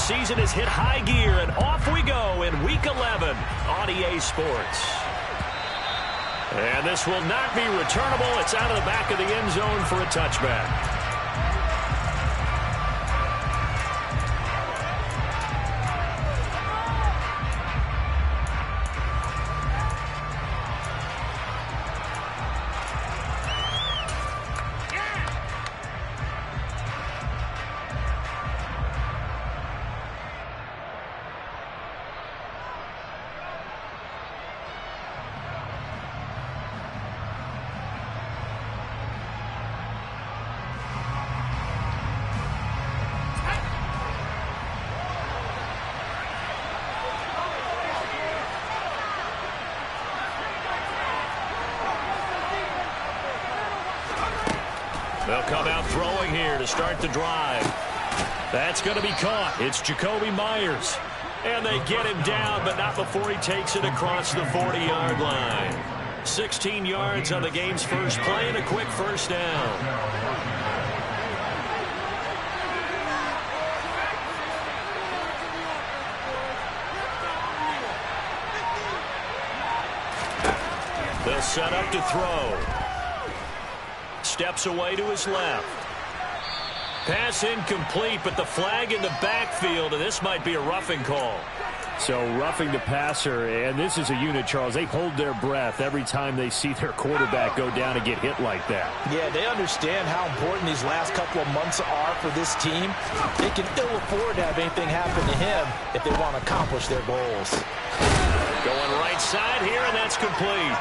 season has hit high gear, and off we go in Week 11 on EA Sports. And this will not be returnable. It's out of the back of the end zone for a touchback. They'll come out throwing here to start the drive. That's going to be caught. It's Jacoby Myers. And they get him down, but not before he takes it across the 40-yard line. 16 yards on the game's first play and a quick first down. They'll set up to throw. Steps away to his left. Pass incomplete, but the flag in the backfield, and this might be a roughing call. So roughing the passer, and this is a unit, Charles. They hold their breath every time they see their quarterback go down and get hit like that. Yeah, they understand how important these last couple of months are for this team. They can ill afford to have anything happen to him if they want to accomplish their goals. Going right side here, and that's complete.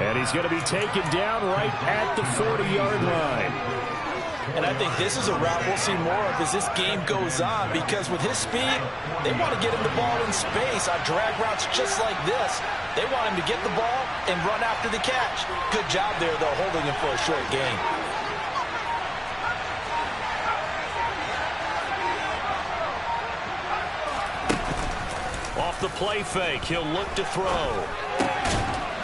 And he's going to be taken down right at the 40-yard line. And I think this is a route we'll see more of as this game goes on, because with his speed, they want to get him the ball in space on drag routes just like this. They want him to get the ball and run after the catch. Good job there, though, holding him for a short gain. Off the play fake, he'll look to throw.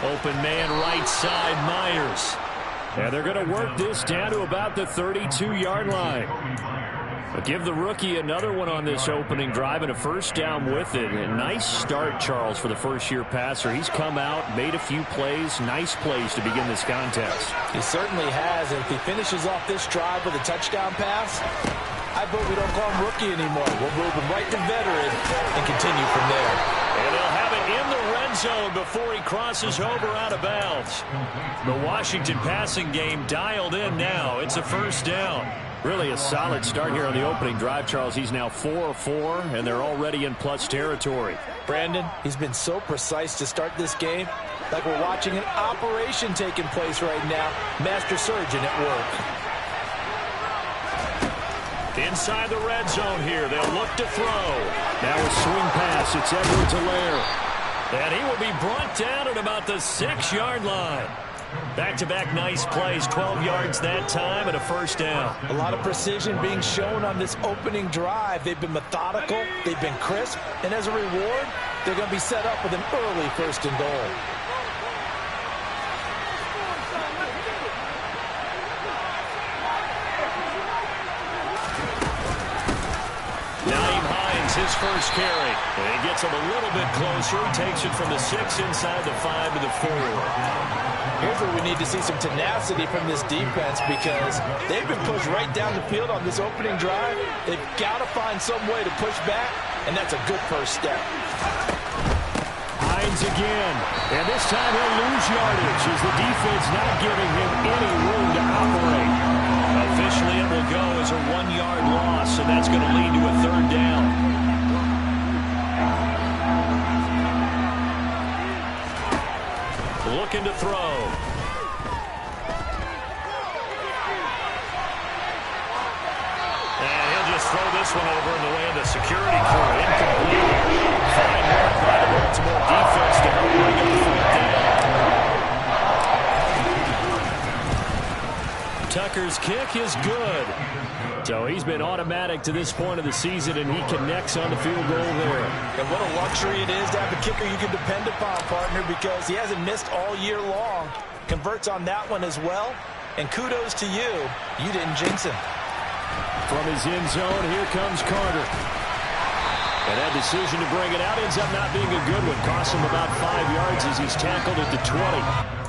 Open man right side, Myers. And they're going to work this down to about the 32-yard line. But give the rookie another one on this opening drive and a first down with it. A nice start, Charles, for the first-year passer. He's come out, made a few plays, nice plays to begin this contest. He certainly has, and if he finishes off this drive with a touchdown pass, I vote we don't call him rookie anymore. We'll move him right to veteran and continue from there. And they'll have it in the red zone before he crosses over out of bounds. The Washington passing game dialed in now. It's a first down. Really a solid start here on the opening drive, Charles. He's now 4 of 4, and they're already in plus territory. Brandon, he's been so precise to start this game, like we're watching an operation taking place right now. Master surgeon at work. Inside the red zone here, they'll look to throw. Now a swing pass, it's Edwards-Helaire. And he will be brought down at about the 6-yard line. Back-to-back nice plays, 12 yards that time and a first down. A lot of precision being shown on this opening drive. They've been methodical, they've been crisp, and as a reward, they're going to be set up with an early first and goal. His first carry. And he gets him a little bit closer. He takes it from the 6 inside the 5 to the 4. Here's where we need to see some tenacity from this defense, because they've been pushed right down the field on this opening drive. They've got to find some way to push back, and that's a good first step. Hines again. And this time he'll lose yardage as the defense not giving him any room to operate. Officially it will go as a 1-yard loss, and that's going to lead to a third down. Looking to throw. And he'll just throw this one over in the way of the security crew. Incomplete. Fine work by the Baltimore defense to help bring up the fourth down. Tucker's kick is good. So he's been automatic to this point of the season, and he connects on the field goal there. And what a luxury it is to have a kicker you can depend upon, partner, because he hasn't missed all year long. Converts on that one as well. And kudos to you. You didn't jinx him. From his end zone, here comes Carter. And that decision to bring it out ends up not being a good one. Costs him about 5 yards as he's tackled at the 20.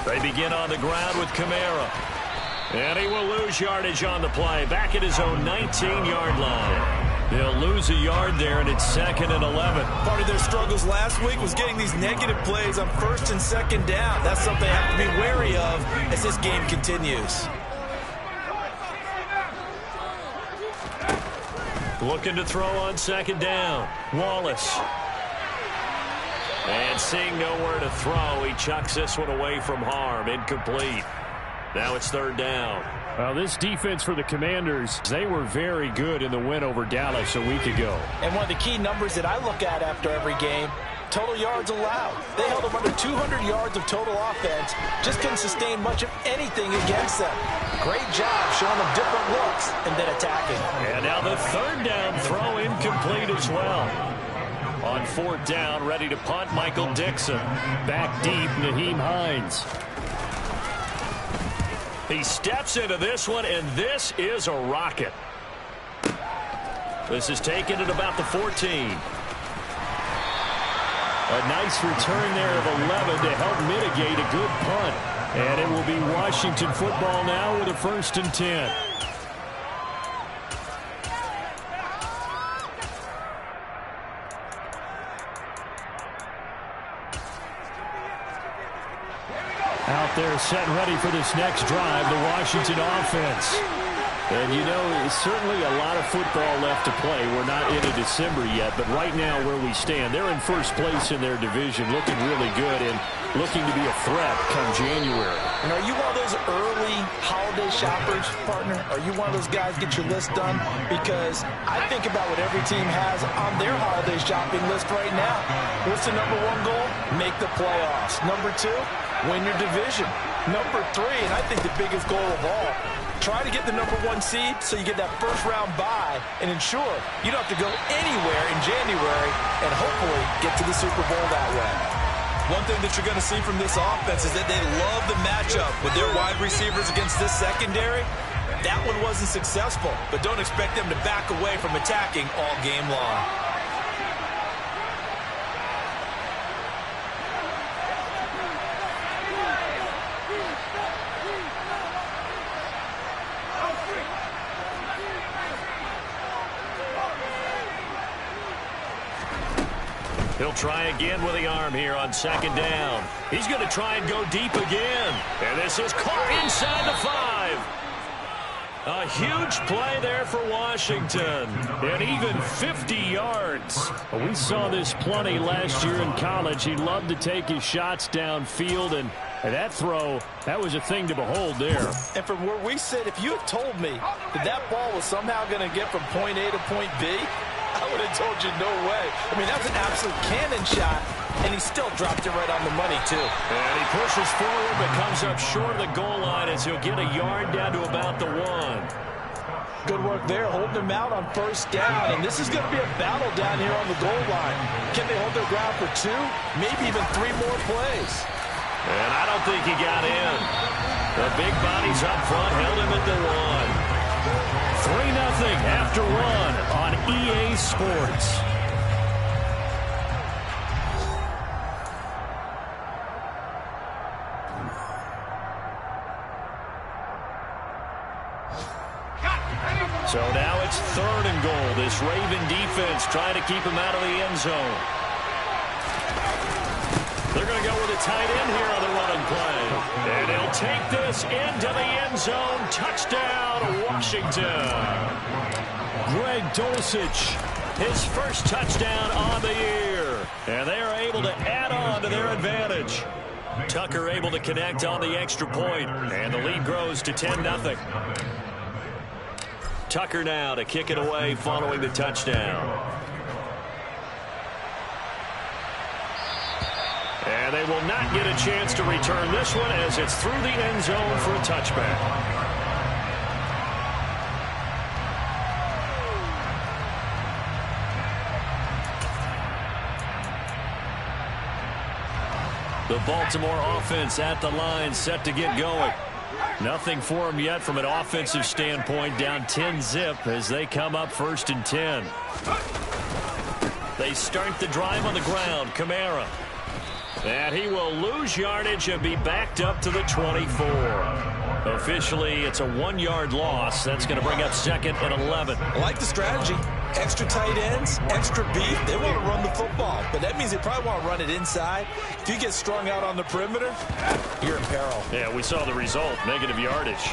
They begin on the ground with Kamara. And he will lose yardage on the play. Back at his own 19-yard line. They'll lose a yard there, and it's 2nd and 11. Part of their struggles last week was getting these negative plays on 1st and 2nd down. That's something they have to be wary of as this game continues. Looking to throw on 2nd down. Wallace. And seeing nowhere to throw, he chucks this one away from harm. Incomplete. Now it's 3rd down. Well, this defense for the Commanders, they were very good in the win over Dallas a week ago. And one of the key numbers that I look at after every game, total yards allowed. They held them under 200 yards of total offense. Just couldn't sustain much of anything against them. Great job showing them different looks and then attacking. And now the 3rd down throw incomplete as well. On 4th down, ready to punt, Michael Dixon. Back deep, Nyheim Hines. He steps into this one, and this is a rocket. This is taken at about the 14. A nice return there of 11 to help mitigate a good punt. And it will be Washington football now with a 1st and 10. Out there set and ready for this next drive, the Washington offense. And, you know, certainly a lot of football left to play. We're not into December yet, but right now where we stand, they're in 1st place in their division, looking really good and looking to be a threat come January. And are you one of those early holiday shoppers, partner? Are you one of those guys get your list done? Because I think about what every team has on their holiday shopping list right now. What's the number 1 goal? Make the playoffs. Number 2, win your division. Number 3, and I think the biggest goal of all, try to get the number 1 seed so you get that 1st round bye and ensure you don't have to go anywhere in January and hopefully get to the Super Bowl that way. One thing that you're going to see from this offense is that they love the matchup with their wide receivers against this secondary. That one wasn't successful, but don't expect them to back away from attacking all game long. He'll try again with the arm here on 2nd down. He's going to try and go deep again. And this is caught inside the 5. A huge play there for Washington. And even 50 yards. Well, we saw this plenty last year in college. He loved to take his shots downfield, and that throw, that was a thing to behold there. And from where we sit, if you had told me that that ball was somehow going to get from point A to point B, I would have told you no way. I mean, that was an absolute cannon shot, and he still dropped it right on the money, too. And he pushes forward, but comes up short of the goal line as he'll get a yard down to about the 1. Good work there, holding him out on 1st down, and this is going to be a battle down here on the goal line. Can they hold their ground for 2, maybe even 3 more plays? And I don't think he got in. The big bodies up front held him at the 1. 3-0 after 1 on EA Sports. So now it's 3rd and goal. This Raven defense trying to keep him out of the end zone. They're going to go with a tight end here on the running play. And he'll take this into the end zone. Touchdown, Washington. Greg Dulcich, his 1st touchdown on the year. And they are able to add on to their advantage. Tucker able to connect on the extra point, and the lead grows to 10-0. Tucker now to kick it away following the touchdown. And they will not get a chance to return this one as it's through the end zone for a touchback. The Baltimore offense at the line, set to get going. Nothing for them yet from an offensive standpoint, down 10-0 as they come up 1st and 10. They start the drive on the ground. Kamara. And he will lose yardage and be backed up to the 24. Officially, it's a 1-yard loss. That's going to bring up 2nd and 11. I like the strategy. Extra tight ends, extra beef. They want to run the football, but that means they probably want to run it inside. If you get strung out on the perimeter, you're in peril. Yeah, we saw the result, negative yardage.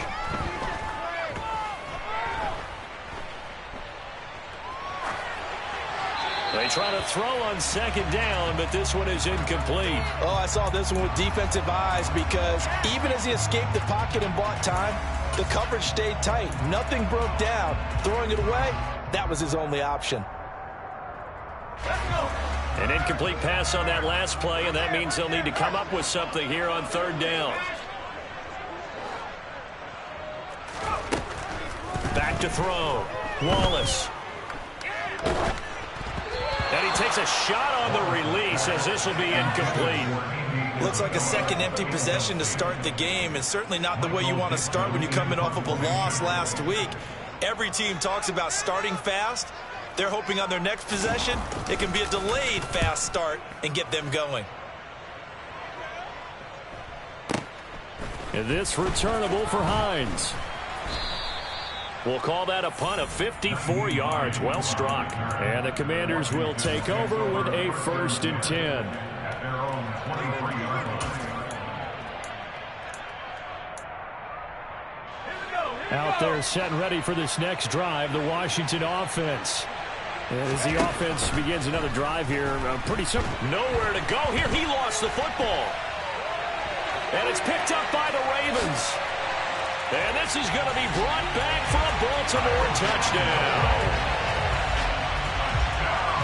They try to throw on 2nd down, but this one is incomplete. Oh, I saw this one with defensive eyes because even as he escaped the pocket and bought time, the coverage stayed tight. Nothing broke down. Throwing it away, that was his only option. An incomplete pass on that last play, and that means they'll need to come up with something here on 3rd down. Back to throw. Wallace. And he takes a shot on the release as this will be incomplete. Looks like a second empty possession to start the game, and certainly not the way you want to start when you come in off of a loss last week. Every team talks about starting fast. They're hoping on their next possession it can be a delayed fast start and get them going. And this returnable for Hines. We'll call that a punt of 54 yards. Well struck. And the Commanders will take over with a 1st and 10. Out there set and ready for this next drive, the Washington offense. As the offense begins another drive here, pretty simple. Nowhere to go here. He lost the football. And it's picked up by the Ravens. And this is going to be brought back for a Baltimore touchdown.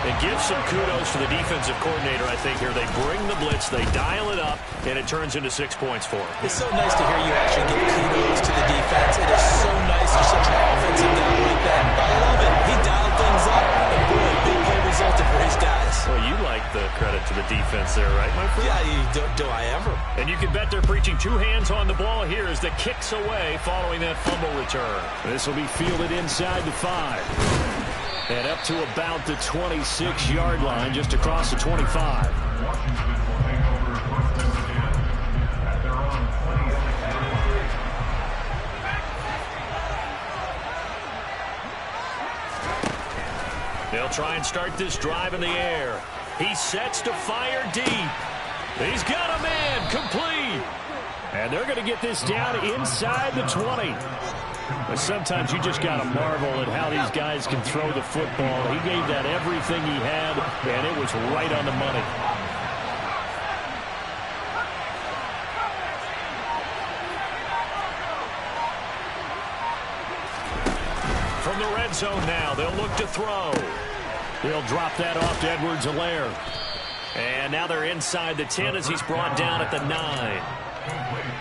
It gives some kudos to the defensive coordinator, I think, here. They bring the blitz, they dial it up, and it turns into 6 points for him. It's so nice to hear you actually give kudos to the defense. It is so nice for such an offensive guy like that. I love it. He dialed things up, and boy, big play resulted for his guys. Well, you like the credit to the defense there, right, my friend? Yeah, do I ever. And you can bet they're preaching 2 hands on the ball here as the kick's away following that fumble return. This will be fielded inside the 5. And up to about the 26-yard line, just across the 25. They'll try and start this drive in the air. He sets to fire deep. He's got a man, complete. And they're going to get this down inside the 20. But sometimes you just got to marvel at how these guys can throw the football. He gave that everything he had, and it was right on the money. From the red zone now, they'll look to throw. They'll drop that off to Edwards-Helaire. And now they're inside the 10 as he's brought down at the 9.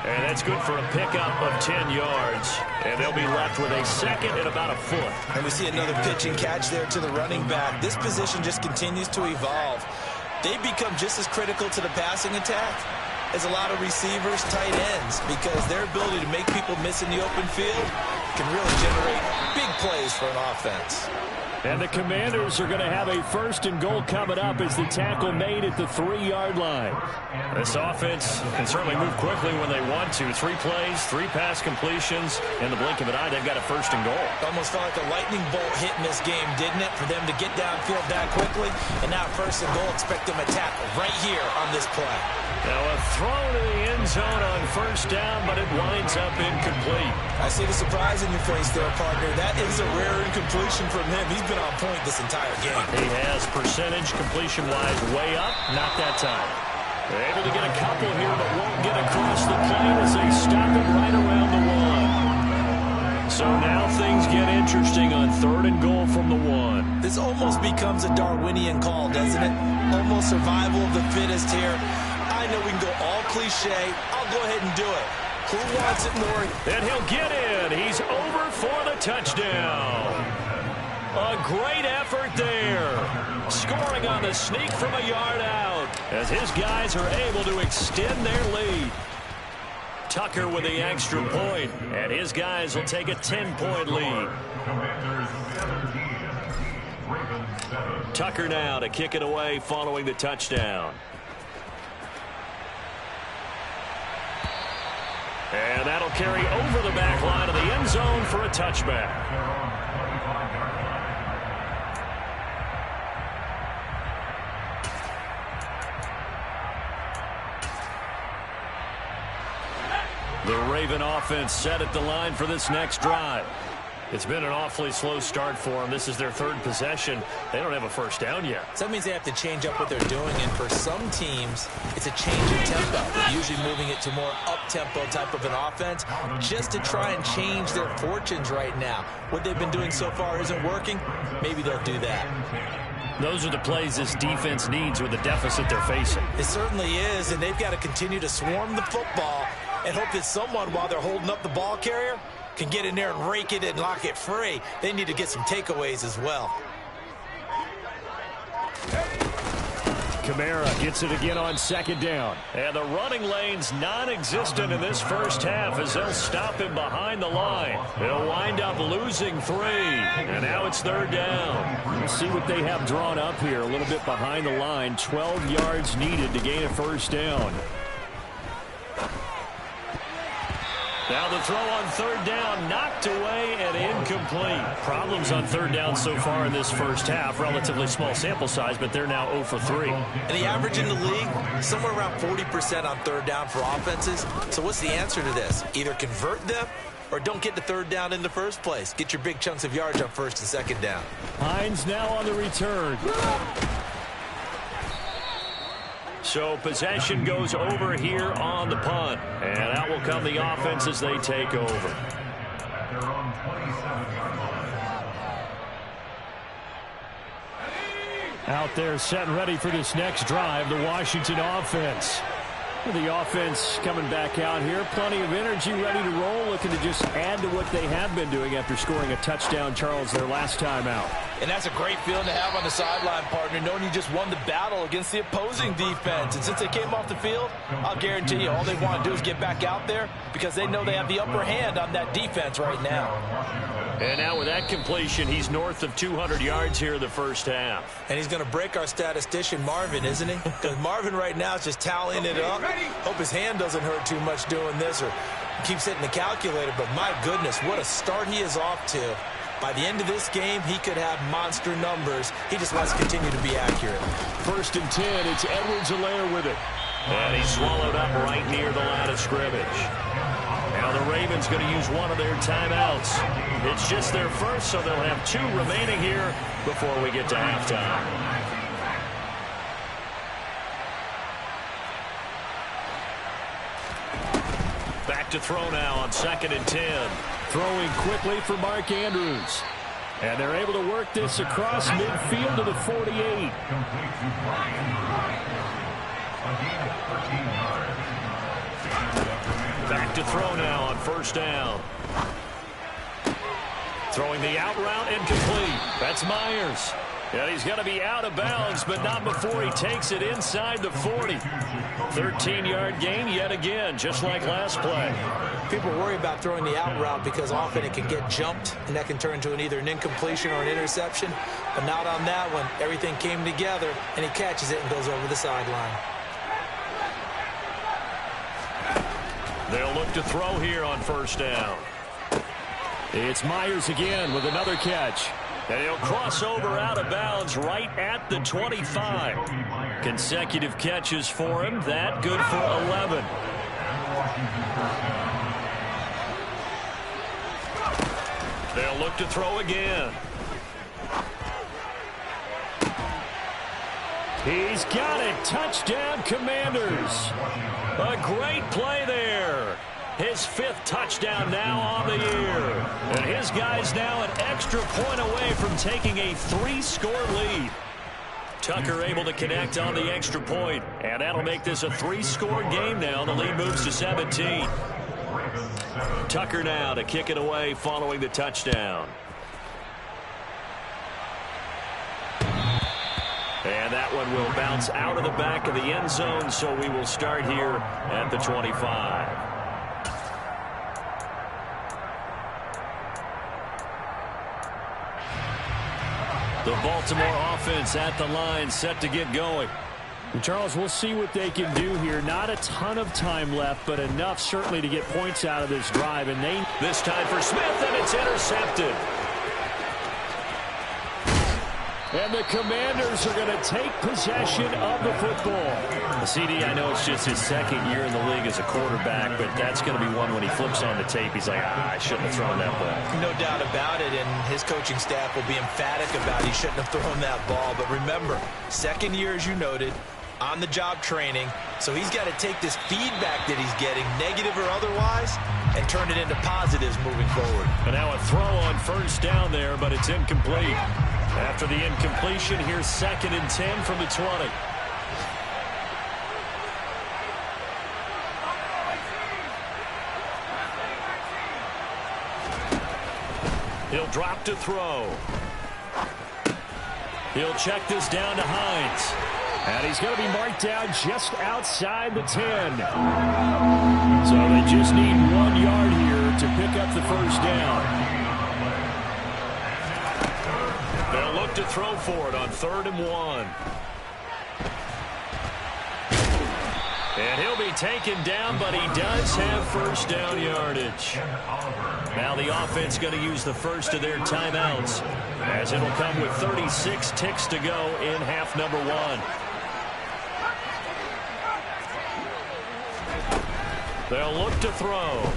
And that's good for a pickup of 10 yards. And they'll be left with a 2nd and about a foot. And we see another pitch and catch there to the running back. This position just continues to evolve. They become just as critical to the passing attack as a lot of receivers, tight ends, because their ability to make people miss in the open field can really generate big plays for an offense. And the Commanders are going to have a 1st and goal coming up as the tackle made at the 3-yard line. This offense can certainly move quickly when they want to. 3 plays, 3 pass completions. In the blink of an eye, they've got a 1st and goal. Almost felt like a lightning bolt hit in this game, didn't it? For them to get downfield that quickly. And now 1st and goal, expect them to tackle right here on this play. Now a throw to the end zone on 1st down, but it winds up incomplete. I see the surprise in your face there, partner. That is a rare incompletion from him. He's been on point this entire game. He has percentage completion-wise way up, not that time. Able to get a couple here, but won't get across the plane as they stop it right around the 1. So now things get interesting on 3rd and goal from the 1. This almost becomes a Darwinian call, doesn't it? Almost survival of the fittest here. I know we can go all cliche. I'll go ahead and do it. Who wants it more? And he'll get in. He's over for the touchdown. A great effort there. Scoring on the sneak from a yard out as his guys are able to extend their lead. Tucker with the extra point, and his guys will take a 10-point lead. Tucker now to kick it away following the touchdown. And that'll carry over the back line of the end zone for a touchback. The Raven offense set at the line for this next drive. It's been an awfully slow start for them. This is their 3rd possession. They don't have a first down yet. So that means they have to change up what they're doing, and for some teams, it's a change in tempo. Usually moving it to more up-tempo type of an offense just to try and change their fortunes right now. What they've been doing so far isn't working. Maybe they'll do that. Those are the plays this defense needs with the deficit they're facing. It certainly is, and they've got to continue to swarm the football and hope that someone, while they're holding up the ball carrier, can get in there and rake it and lock it free. They need to get some takeaways as well. Kamara gets it again on 2nd down. And the running lane's non-existent in this first half as they'll stop him behind the line. They'll wind up losing 3. And now it's 3rd down. We'll see what they have drawn up here. A little bit behind the line. 12 yards needed to gain a first down. Now the throw on 3rd down, knocked away and incomplete. Problems on 3rd down so far in this first half. Relatively small sample size, but they're now 0 for 3. And the average in the league, somewhere around 40% on 3rd down for offenses. So what's the answer to this? Either convert them or don't get to 3rd down in the first place. Get your big chunks of yards on 1st and 2nd down. Hines now on the return. So possession goes over here on the punt. And out will come the offense as they take over. Out there set and ready for this next drive, the Washington offense. The offense coming back out here. Plenty of energy, ready to roll, looking to just add to what they have been doing after scoring a touchdown, Charles, their last time out. And that's a great feeling to have on the sideline, partner, knowing you just won the battle against the opposing defense. And since they came off the field, I'll guarantee you all they want to do is get back out there because they know they have the upper hand on that defense right now. And now with that completion, he's north of 200 yards here in the first half. And he's going to break our statistician, Marvin, isn't he? Because Marvin right now is just tallying it up. Hope his hand doesn't hurt too much doing this or keeps hitting the calculator. But my goodness, what a start he is off to. By the end of this game, he could have monster numbers. He just wants to continue to be accurate. 1st and 10, it's Edwards-Helaire with it. And he's swallowed up right near the line of scrimmage. Now the Ravens going to use one of their timeouts. It's just their first, so they'll have 2 remaining here before we get to halftime. Back to throw now on 2nd and 10. Throwing quickly for Mark Andrews. And they're able to work this across midfield to the 48. Back to throw now on 1st down. Throwing the out route incomplete. That's Myers. And he's going to be out of bounds, but not before he takes it inside the 40. 13-yard gain yet again, just like last play. People worry about throwing the out route because often it can get jumped, and that can turn into either an incompletion or an interception. But not on that one. Everything came together, and he catches it and goes over the sideline. They'll look to throw here on 1st down. It's Myers again with another catch. And he'll cross over out of bounds right at the 25. Consecutive catches for him. That good for 11. They'll look to throw again. He's got it. Touchdown, Commanders. A great play there. His 5th touchdown now on the year. And his guy's now an extra point away from taking a 3-score lead. Tucker able to connect on the extra point. And that'll make this a 3-score game now. The lead moves to 17. Tucker now to kick it away following the touchdown. And that one will bounce out of the back of the end zone, so we will start here at the 25. The Baltimore offense at the line, set to get going. And Charles, we'll see what they can do here. Not a ton of time left, but enough certainly to get points out of this drive. And this time for Smith, and it's intercepted. And the Commanders are going to take possession of the football. CD, I know it's just his 2nd year in the league as a quarterback, but that's going to be one when he flips on the tape. He's like, I shouldn't have thrown that ball. No doubt about it, and his coaching staff will be emphatic about he shouldn't have thrown that ball. But remember, 2nd year, as you noted, on-the-job training, so he's got to take this feedback that he's getting, negative or otherwise, and turn it into positives moving forward. And now a throw on 1st down there, but it's incomplete. After the incompletion, here's 2nd and 10 from the 20. He'll drop to throw. He'll check this down to Hines. And he's going to be marked down just outside the 10. So they just need 1 yard here to pick up the 1st down. They'll look to throw for it on 3rd and 1. And he'll be taken down, but he does have 1st down yardage. Now the offense going to use the first of their timeouts, as it'll come with 36 ticks to go in half number 1. They'll look to throw.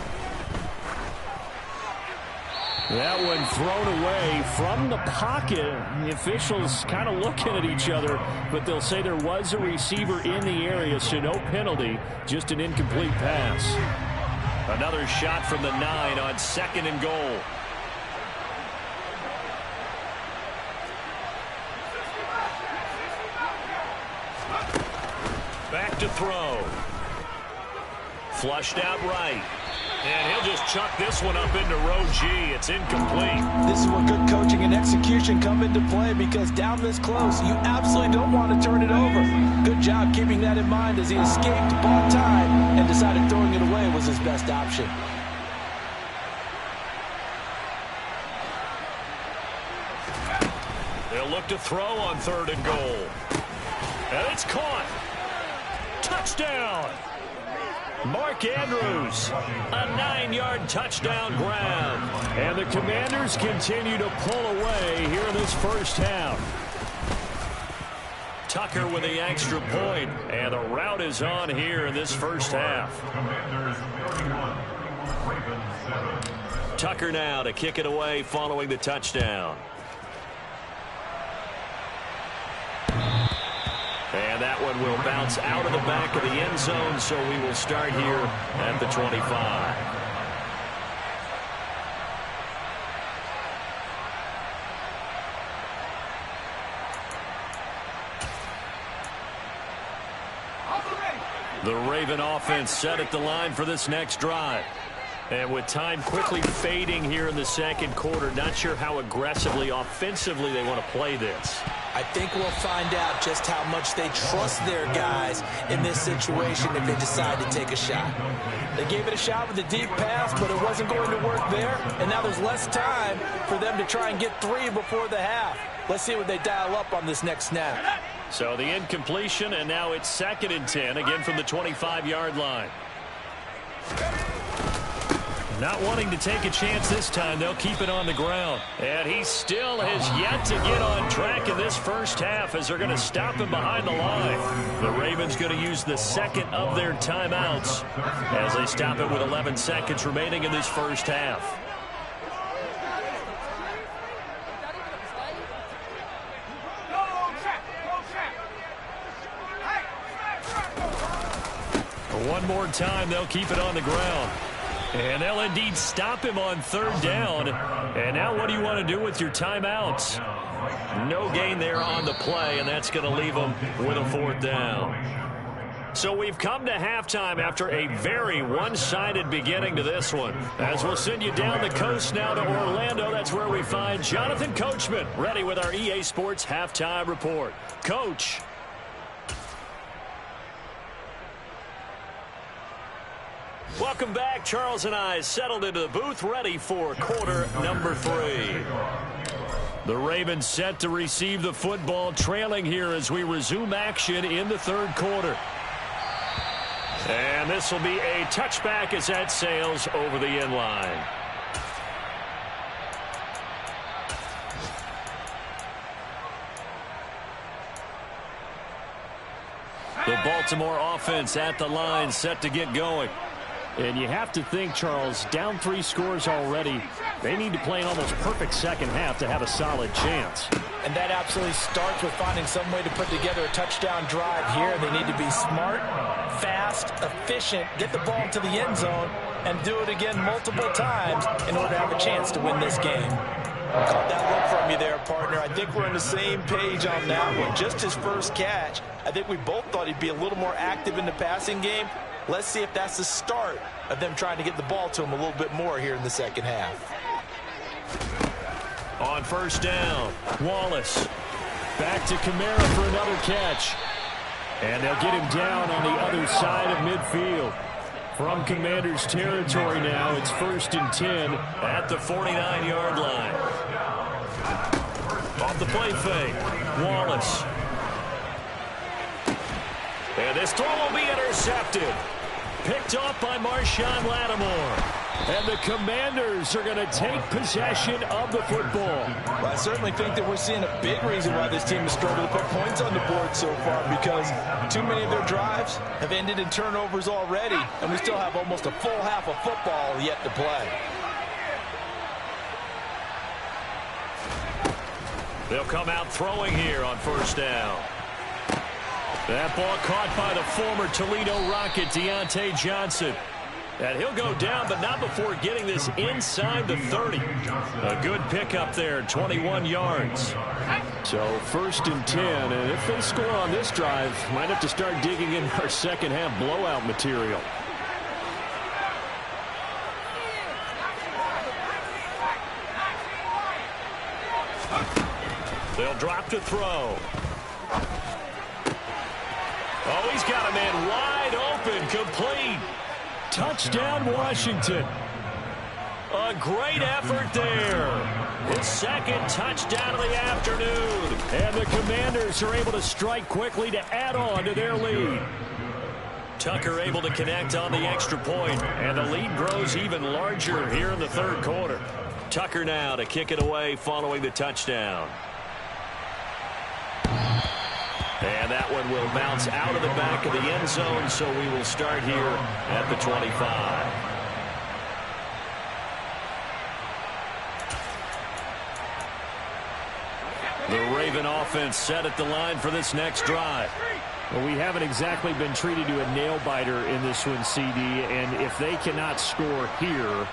That one thrown away from the pocket. The officials kind of looking at each other, but they'll say there was a receiver in the area, so no penalty, just an incomplete pass. Another shot from the 9 on 2nd and goal. Back to throw. Flushed out right. And he'll just chuck this one up into row G. It's incomplete. This is where good coaching and execution come into play, because down this close, you absolutely don't want to turn it over. Good job keeping that in mind as he escaped, bought time, and decided throwing it away was his best option. They'll look to throw on 3rd and goal. And it's caught. Touchdown. Mark Andrews, a 9-yard touchdown grab. And the Commanders continue to pull away here in this 1st half. Tucker with the extra point, and the route is on here in this 1st half. Tucker now to kick it away following the touchdown. And that one will bounce out of the back of the end zone, so we will start here at the 25. The Raven offense set at the line for this next drive. And with time quickly fading here in the 2nd quarter, not sure how aggressively, offensively they want to play this. I think we'll find out just how much they trust their guys in this situation if they decide to take a shot. They gave it a shot with a deep pass, but it wasn't going to work there, and now there's less time for them to try and get 3 before the half. Let's see what they dial up on this next snap. So the incompletion, and now it's 2nd and 10, again from the 25-yard line. Not wanting to take a chance this time, they'll keep it on the ground. And he still has yet to get on track in this 1st half, as they're going to stop him behind the line. The Ravens going to use the 2nd of their timeouts as they stop it with 11 seconds remaining in this 1st half. One more time, they'll keep it on the ground. And they'll indeed stop him on third down. And now what do you want to do with your timeouts? No gain there on the play, and that's going to leave them with a fourth down. So we've come to halftime after a very one-sided beginning to this one. As we'll send you down the coast now to Orlando, that's where we find Jonathan Coachman ready with our EA Sports Halftime Report. Coach. Welcome back. Charles and I settled into the booth ready for quarter number 3. The Ravens set to receive the football, trailing here as we resume action in the third quarter. And this will be a touchback as that sails over the end line. The Baltimore offense at the line, set to get going. And you have to think, Charles, down 3 scores already. They need to play an almost perfect second half to have a solid chance. And that absolutely starts with finding some way to put together a touchdown drive here. They need to be smart, fast, efficient, get the ball into the end zone, and do it again multiple times in order to have a chance to win this game. Caught that look from you there, partner. I think we're on the same page on that one. Just his first catch, I think we both thought he'd be a little more active in the passing game. Let's see if that's the start of them trying to get the ball to him a little bit more here in the second half. On first down, Wallace back to Kamara for another catch. And they'll get him down on the other side of midfield. From Commander's territory now, it's 1st and 10 at the 49-yard line. Off the play fake, Wallace. And this throw will be intercepted. Picked off by Marshawn Lattimore. And the Commanders are going to take possession of the football. Well, I certainly think that we're seeing a big reason why this team has struggled to put points on the board so far, because too many of their drives have ended in turnovers already, and we still have almost a full half of football yet to play. They'll come out throwing here on first down. That ball caught by the former Toledo Rocket, Deontay Johnson. And he'll go down, but not before getting this inside the 30. A good pickup there, 21 yards. So 1st and 10, and if they score on this drive, might have to start digging in our second half blowout material. They'll drop to throw. Oh, he's got a man wide open, complete. Touchdown, Washington. A great effort there. His second touchdown of the afternoon. And the Commanders are able to strike quickly to add on to their lead. Tucker able to connect on the extra point, and the lead grows even larger here in the third quarter. Tucker now to kick it away following the touchdown. And that one will bounce out of the back of the end zone, so we will start here at the 25. The Raven offense set at the line for this next drive. Well, we haven't exactly been treated to a nail-biter in this one, CD, and if they cannot score here,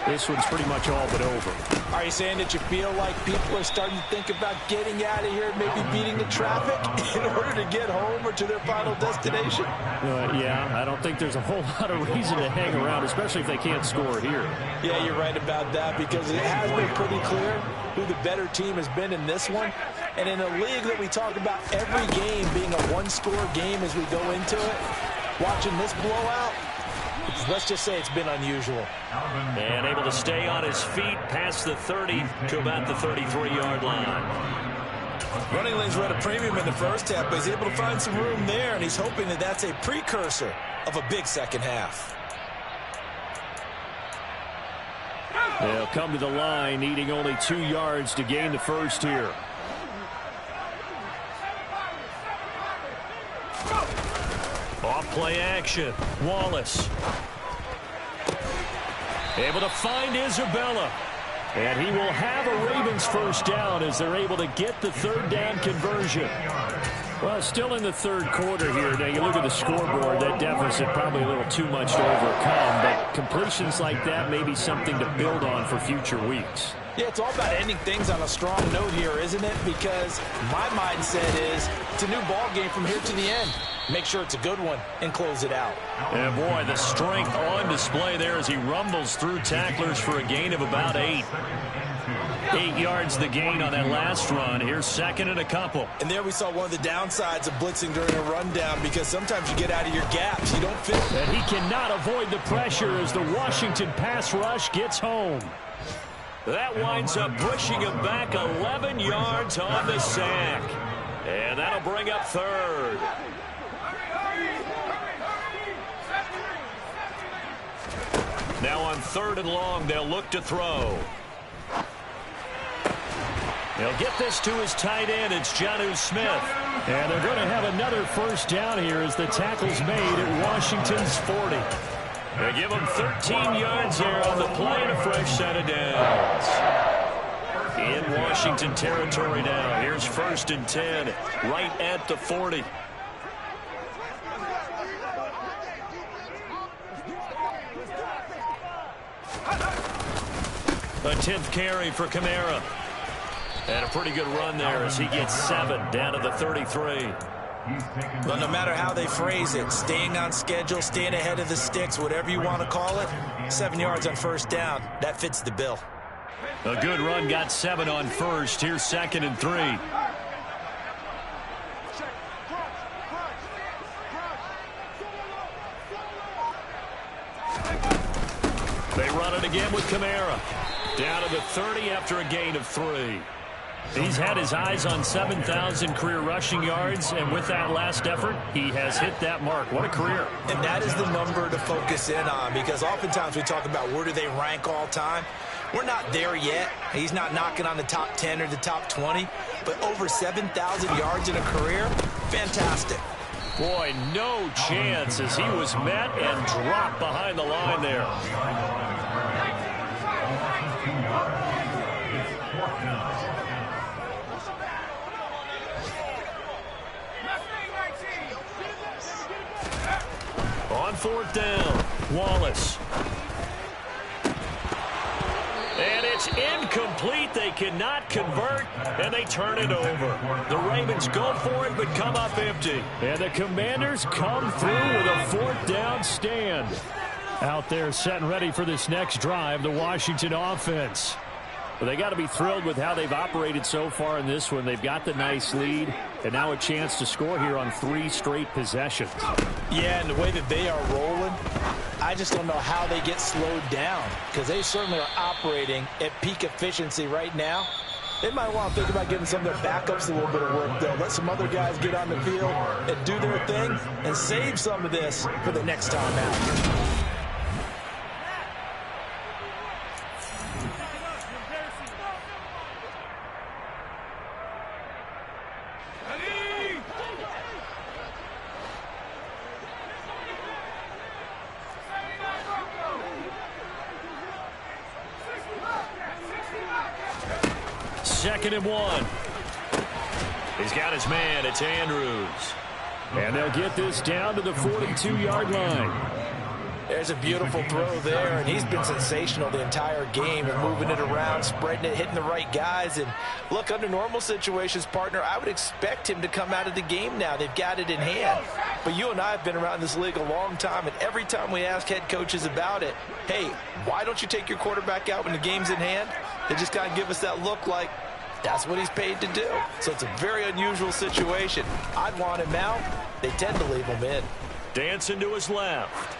this one's pretty much all but over. Are you saying that you feel like people are starting to think about getting out of here, maybe beating the traffic in order to get home or to their final destination? Yeah, I don't think there's a whole lot of reason to hang around, especially if they can't score here. Yeah, you're right about that, because it has been pretty clear who the better team has been in this one. And in a league that we talk about every game being a one-score game as we go into it, watching this blowout, let's just say it's been unusual. And able to stay on his feet past the 30 to about the 33-yard line. Running lanes were at a premium in the first half, but he's able to find some room there, and he's hoping that that's a precursor of a big second half. They'll come to the line, needing only 2 yards to gain the first here. Off play action. Wallace. Able to find Isabella. And he will have a Ravens first down as they're able to get the third down conversion. Well, still in the third quarter here. Now, you look at the scoreboard, that deficit probably a little too much to overcome, but completions like that may be something to build on for future weeks. Yeah, it's all about ending things on a strong note here, isn't it? Because my mindset is it's a new ball game from here to the end. Make sure it's a good one and close it out. And boy, the strength on display there as he rumbles through tacklers for a gain of about 8. 8 yards the gain on that last run. Here's second and a couple. And there we saw one of the downsides of blitzing during a rundown, because sometimes you get out of your gaps. You don't fit. And he cannot avoid the pressure as the Washington pass rush gets home. That winds up pushing him back 11 yards on the sack. And that'll bring up third. Now on 3rd and long, they'll look to throw. He'll get this to his tight end. It's Jonnu Smith. And they're going to have another first down here as the tackle's made at Washington's 40. They give him 13 yards there on the play and a fresh set of downs. In Washington territory now. Here's 1st and 10 right at the 40. A 10th carry for Kamara. And a pretty good run there as he gets 7 down to the 33. But no matter how they phrase it, staying on schedule, staying ahead of the sticks, whatever you want to call it, 7 yards on first down, that fits the bill. A good run, got 7 on first. Here's 2nd and 3. They run it again with Kamara. Down to the 30 after a gain of 3. He's had his eyes on 7,000 career rushing yards, and with that last effort, he has hit that mark. What a career. And that is the number to focus in on, because oftentimes we talk about where do they rank all time. We're not there yet. He's not knocking on the top 10 or the top 20, but over 7,000 yards in a career, fantastic. Boy, no chance as he was met and dropped behind the line there. On 4th down, Wallace. And it's incomplete. They cannot convert, and they turn it over. The Ravens go for it, but come up empty. And the Commanders come through with a 4th down stand. Out there set and ready for this next drive, the Washington offense. Well, they got to be thrilled with how they've operated so far in this one. They've got the nice lead, and now a chance to score here on 3 straight possessions. Yeah, and the way that they are rolling, I just don't know how they get slowed down, because they certainly are operating at peak efficiency right now. They might want to think about giving some of their backups a little bit of work, though. Let some other guys get on the field and do their thing and save some of this for the next time out. Second and 1. He's got his man. It's Andrews. And they'll get this down to the 42-yard line. There's a beautiful throw there, and he's been sensational the entire game and moving it around, spreading it, hitting the right guys. And look, under normal situations, partner, I would expect him to come out of the game now. They've got it in hand. But you and I have been around this league a long time, and every time we ask head coaches about it, hey, why don't you take your quarterback out when the game's in hand? They just kind of give us that look like that's what he's paid to do. So it's a very unusual situation. I'd want him out. They tend to leave him in. Dancing to his left.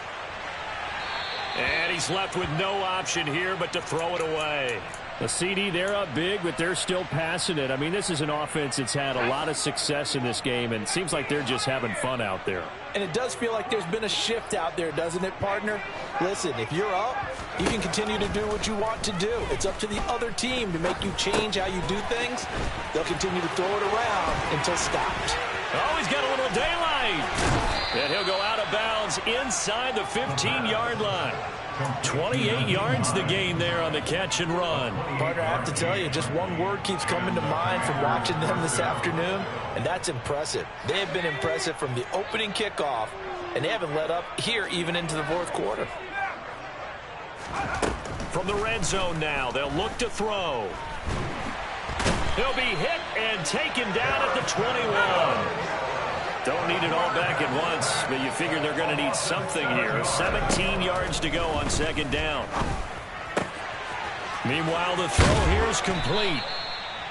And he's left with no option here but to throw it away. The CD, they're up big, but they're still passing it. I mean, this is an offense that's had a lot of success in this game, and it seems like they're just having fun out there. And it does feel like there's been a shift out there, doesn't it, partner? Listen, if you're up, you can continue to do what you want to do. It's up to the other team to make you change how you do things. They'll continue to throw it around until stopped. Oh, he's got a little daylight. And he'll go out of bounds inside the 15-yard line. 28 yards the gain there on the catch and run. Partner, I have to tell you, just one word keeps coming to mind from watching them this afternoon, and that's impressive. They have been impressive from the opening kickoff, and they haven't let up here even into the fourth quarter. From the red zone now, they'll look to throw. He'll be hit and taken down at the 21. Don't need it all back at once, but you figure they're going to need something here. 17 yards to go on second down. Meanwhile, the throw here is complete.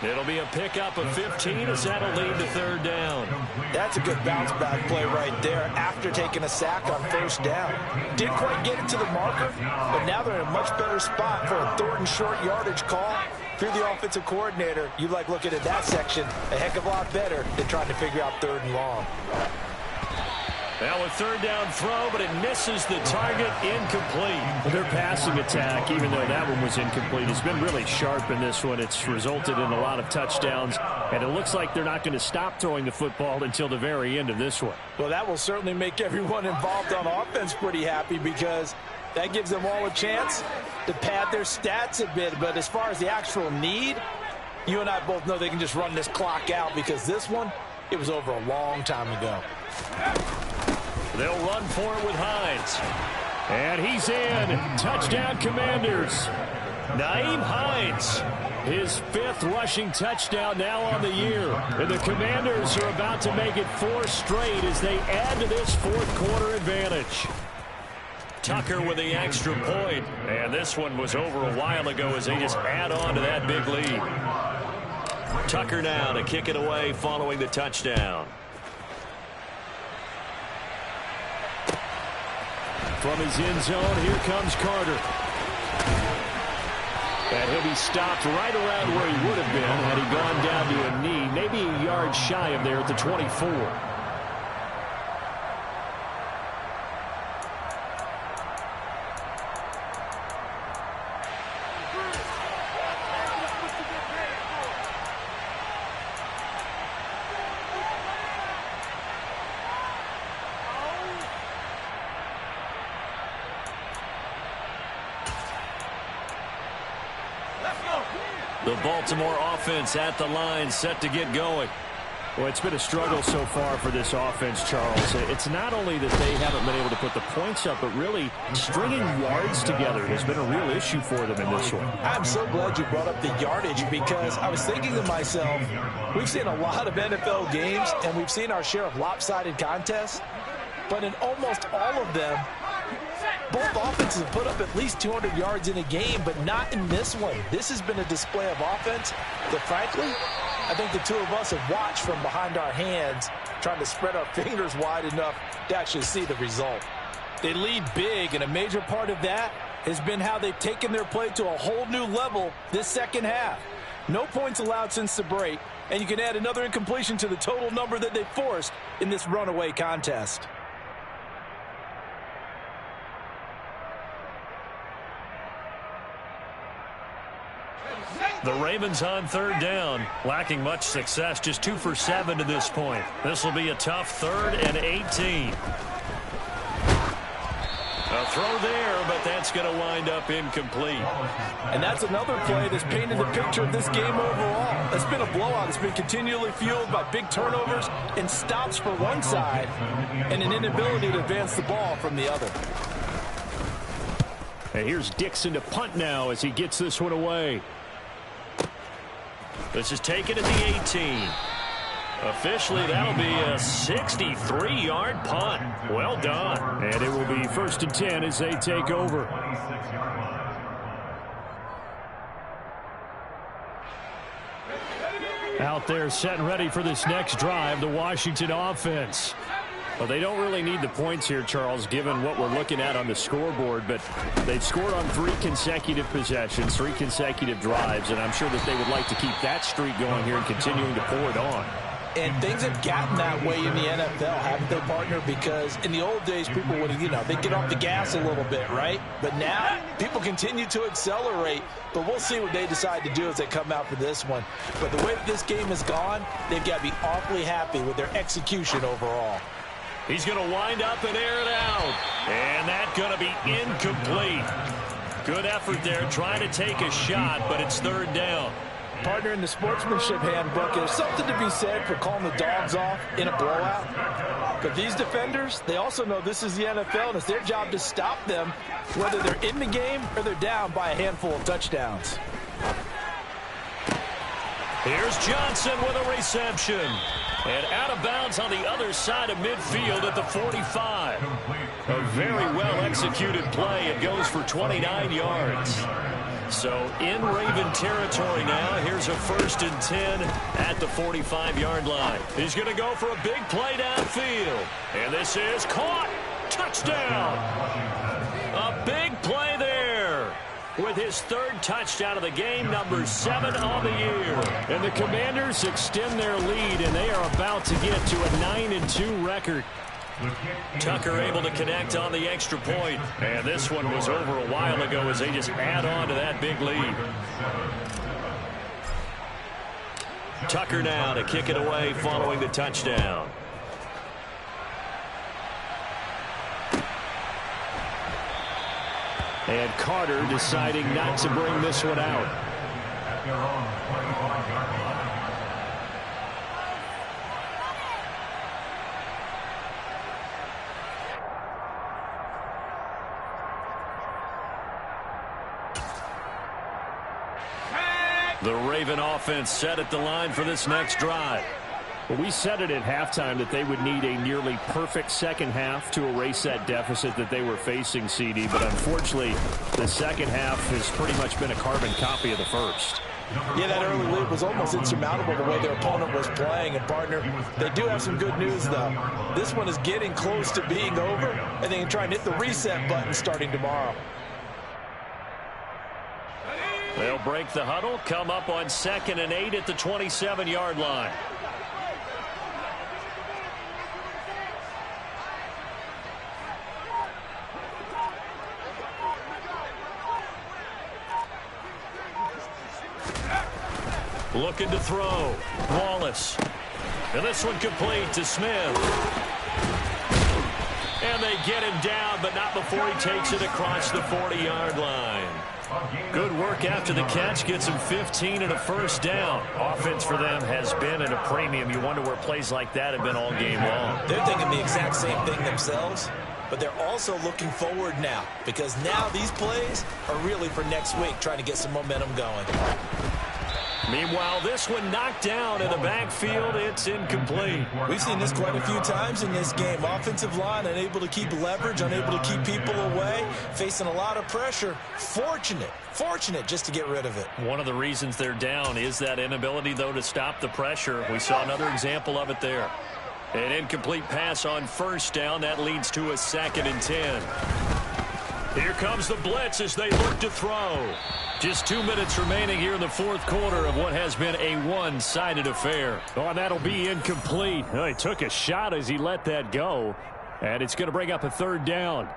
It'll be a pickup of 15 as that'll lead to third down. That's a good bounce-back play right there after taking a sack on first down. Didn't quite get it to the marker, but now they're in a much better spot for a third and short yardage call. If you're the offensive coordinator, you like looking at that section a heck of a lot better than trying to figure out third and long. Now a third down throw, but it misses the target, incomplete. Well, their passing attack, even though that one was incomplete, has been really sharp in this one. It's resulted in a lot of touchdowns, and it looks like they're not going to stop throwing the football until the very end of this one. Well, that will certainly make everyone involved on offense pretty happy because that gives them all a chance to pad their stats a bit. But as far as the actual need, you and I both know they can just run this clock out because this one, it was over a long time ago. They'll run for it with Hines. And he's in. Touchdown, Commanders. Nyheim Hines. His fifth rushing touchdown now on the year. And the Commanders are about to make it 4 straight as they add to this fourth quarter advantage. Tucker with the extra point. And this one was over a while ago as they just add on to that big lead. Tucker now to kick it away following the touchdown. From his end zone, here comes Carter. And he'll be stopped right around where he would have been had he gone down to a knee, maybe a yard shy of there at the 24. The Baltimore offense at the line, set to get going. Well, it's been a struggle so far for this offense, Charles. It's not only that they haven't been able to put the points up, but really stringing yards together has been a real issue for them in this one. I'm so glad you brought up the yardage because I was thinking to myself, we've seen a lot of NFL games and we've seen our share of lopsided contests, but in almost all of them, both offenses have put up at least 200 yards in a game, but not in this one. This has been a display of offense that, frankly, I think the two of us have watched from behind our hands, trying to spread our fingers wide enough to actually see the result. They lead big, and a major part of that has been how they've taken their play to a whole new level this second half. No points allowed since the break, and you can add another incompletion to the total number that they forced in this runaway contest. The Ravens on third down, lacking much success, just 2 for 7 to this point. This will be a tough 3rd and 18. A throw there, but that's going to wind up incomplete. And that's another play that's painted the picture of this game overall. It's been a blowout. It's been continually fueled by big turnovers and stops for one side and an inability to advance the ball from the other. And here's Dixon to punt now as he gets this one away. This is taken at the 18. Officially, that'll be a 63-yard punt. Well done. And it will be 1st and 10 as they take over. Out there set and ready for this next drive, the Washington offense. Well, they don't really need the points here, Charles, given what we're looking at on the scoreboard, but they've scored on 3 consecutive possessions, 3 consecutive drives, and I'm sure that they would like to keep that streak going here and continuing to pour it on. And things have gotten that way in the NFL, haven't they, partner? Because in the old days, people would, they'd get off the gas a little bit, right? But now, people continue to accelerate. But we'll see what they decide to do as they come out for this one. But the way that this game has gone, they've got to be awfully happy with their execution overall. He's going to wind up and air it out. And that's going to be incomplete. Good effort there trying to take a shot, but it's third down. Partner, in the sportsmanship handbook, there's something to be said for calling the dogs off in a blowout. But these defenders, they also know this is the NFL, and it's their job to stop them, whether they're in the game or they're down by a handful of touchdowns. Here's Johnson with a reception. And out of bounds on the other side of midfield at the 45. A very well-executed play. It goes for 29 yards. So in Raven territory now. Here's a 1st and 10 at the 45-yard line. He's going to go for a big play downfield. And this is caught. Touchdown. A big play there. With his 3rd touchdown of the game, number 7 on the year. And the Commanders extend their lead, and they are about to get to a 9-2 record. Tucker able to connect on the extra point. And this one was over a while ago as they just add on to that big lead. Tucker now to kick it away following the touchdown. And Carter deciding not to bring this one out. The Raven offense set at the line for this next drive. Well, we said it at halftime that they would need a nearly perfect second half to erase that deficit that they were facing, CD. But unfortunately, the second half has pretty much been a carbon copy of the first. Yeah, that early lead was almost insurmountable the way their opponent was playing. And, partner, they do have some good news, though. This one is getting close to being over, and they can try and hit the reset button starting tomorrow. They'll break the huddle, come up on 2nd and 8 at the 27-yard line. Looking to throw. Wallace. And this one complete to Smith. And they get him down, but not before he takes it across the 40-yard line. Good work after the catch. Gets him 15 and a 1st down. Offense for them has been at a premium. You wonder where plays like that have been all game long. They're thinking the exact same thing themselves, but they're also looking forward now, because now these plays are really for next week, trying to get some momentum going. Meanwhile, this one knocked down in the backfield. It's incomplete. We've seen this quite a few times in this game. Offensive line unable to keep leverage, unable to keep people away, facing a lot of pressure. Fortunate just to get rid of it. One of the reasons they're down is that inability, though, to stop the pressure. We saw another example of it there. An incomplete pass on 1st down. That leads to a 2nd and 10. Here comes the blitz as they look to throw. Just 2 minutes remaining here in the 4th quarter of what has been a one-sided affair. Oh, and that'll be incomplete. Oh, he took a shot as he let that go. And it's going to bring up a 3rd down.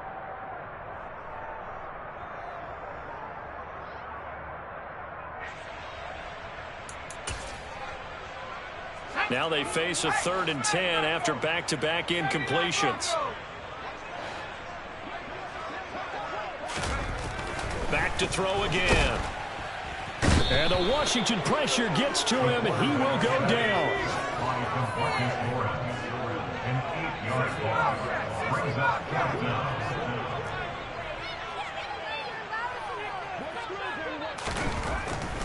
Now they face a 3rd and 10 after back-to-back incompletions. Back to throw again. And the Washington pressure gets to him. He will go down.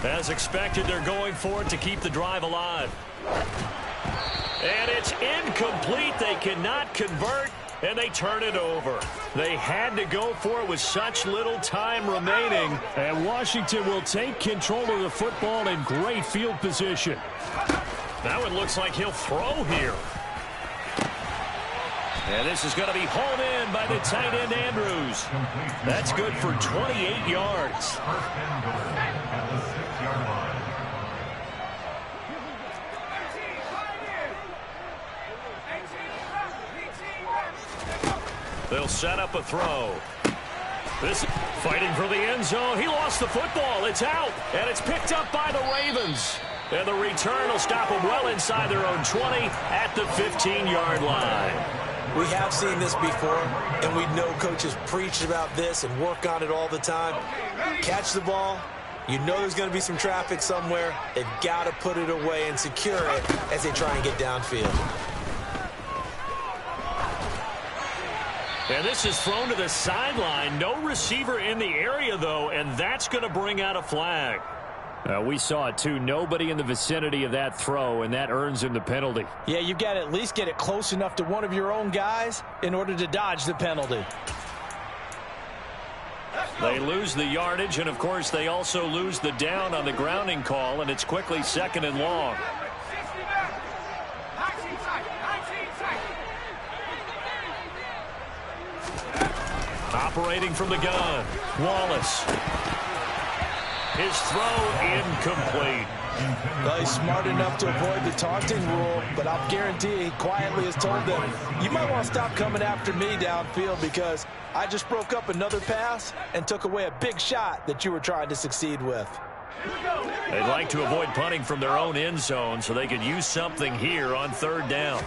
As expected, they're going for it to keep the drive alive. And it's incomplete. They cannot convert, and they turn it over. They had to go for it with such little time remaining. And Washington will take control of the football in great field position. Now it looks like he'll throw here. And this is going to be hauled in by the tight end, Andrews. That's good for 28 yards. They'll set up a throw. This fighting for the end zone. He lost the football. It's out, and it's picked up by the Ravens. And the return will stop them well inside their own 20 at the 15-yard line. We have seen this before, and we know coaches preach about this and work on it all the time. Catch the ball. You know there's going to be some traffic somewhere. They've got to put it away and secure it as they try and get downfield. And this is thrown to the sideline. No receiver in the area, though, and that's going to bring out a flag. We saw it, too. Nobody in the vicinity of that throw, and that earns him the penalty. Yeah, you've got to at least get it close enough to one of your own guys in order to dodge the penalty. They lose the yardage, and, of course, they also lose the down on the grounding call, and it's quickly 2nd and long. Operating from the gun, Wallace. His throw incomplete. Well, he's smart enough to avoid the taunting rule, but I'll guarantee he quietly has told them, you might want to stop coming after me downfield because I just broke up another pass and took away a big shot that you were trying to succeed with. They'd like to avoid punting from their own end zone so they could use something here on 3rd down.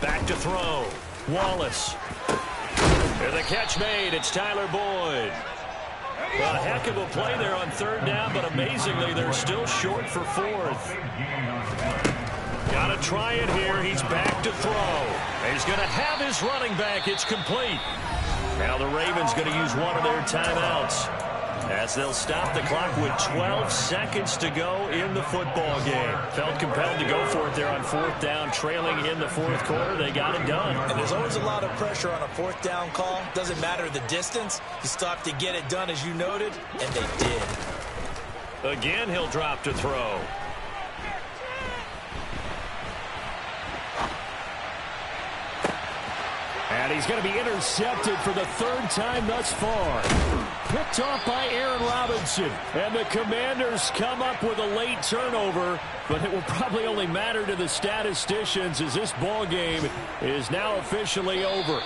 Back to throw. Wallace. And the catch made. It's Tyler Boyd. Well, a heck of a play there on 3rd down, but amazingly, they're still short for 4th. Got to try it here. He's back to throw. He's going to have his running back. It's complete. Now the Ravens going to use one of their timeouts as they'll stop the clock with 12 seconds to go in the football game. Felt compelled to go for it there on 4th down, trailing in the 4th quarter. They got it done. And there's always a lot of pressure on a 4th down call. Doesn't matter the distance. You stop to get it done, as you noted, and they did. Again, he'll drop to throw. And he's going to be intercepted for the 3rd time thus far. Picked off by Aaron Robinson. And the Commanders come up with a late turnover, but it will probably only matter to the statisticians as this ball game is now officially over.